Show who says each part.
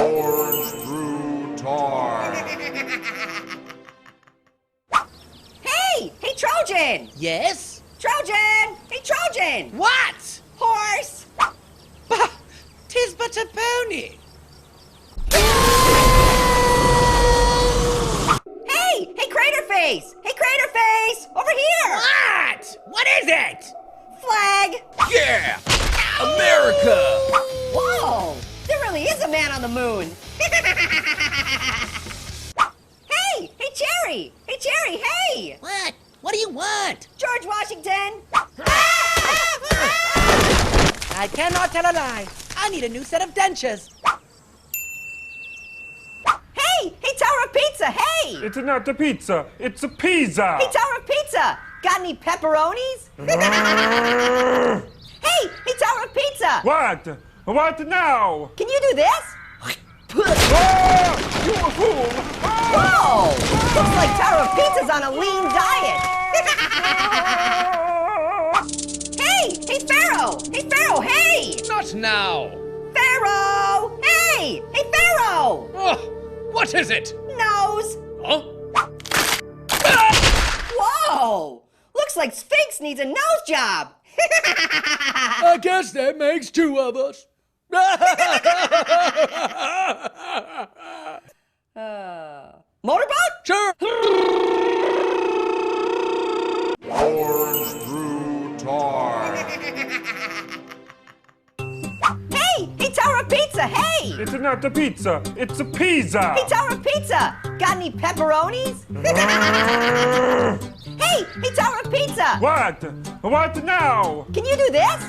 Speaker 1: Orange through tar.
Speaker 2: Hey! Hey, Trojan!
Speaker 3: Yes?
Speaker 2: Trojan! Hey, Trojan!
Speaker 3: What?
Speaker 2: Horse!
Speaker 3: Bah, 'tis but a pony.
Speaker 2: Hey! Hey, Craterface! Hey, Craterface! Over here!
Speaker 3: What? What is it?
Speaker 2: Flag!
Speaker 1: Yeah! America!
Speaker 2: Whoa! There really is a man on the moon! Hey! Hey, Cherry! Hey, Cherry, hey!
Speaker 3: What? What do you want?
Speaker 2: George Washington!
Speaker 3: I cannot tell a lie. I need a new set of dentures.
Speaker 2: Hey! Hey, Tower of Pizza, hey!
Speaker 4: It's not a pizza, it's a pizza!
Speaker 2: Hey, Tower of Pizza! Got any pepperonis? Hey! Hey, Tower of Pizza!
Speaker 4: What? What now?
Speaker 2: Can you do this?
Speaker 4: Ah! You a fool!
Speaker 2: Whoa! Looks like Tower of Pizza's on a lean diet! Hey! Hey, Pharaoh! Hey, Pharaoh, hey!
Speaker 5: Not now!
Speaker 2: Pharaoh! Hey! Hey, Pharaoh!
Speaker 5: Oh, what is it?
Speaker 2: Nose!
Speaker 5: Huh?
Speaker 2: Whoa! Looks like Sphinx needs a nose job!
Speaker 5: I guess that makes two of us.
Speaker 2: Motorboat?
Speaker 5: Sure.
Speaker 1: Orange through tar.
Speaker 2: Hey! Hey, Tower of Pizza, hey!
Speaker 4: It's not a pizza, it's a pizza!
Speaker 2: Hey, Tower of Pizza! Got any pepperonis? Hey! Hey, Tower of Pizza!
Speaker 4: What? What now?
Speaker 2: Can you do this?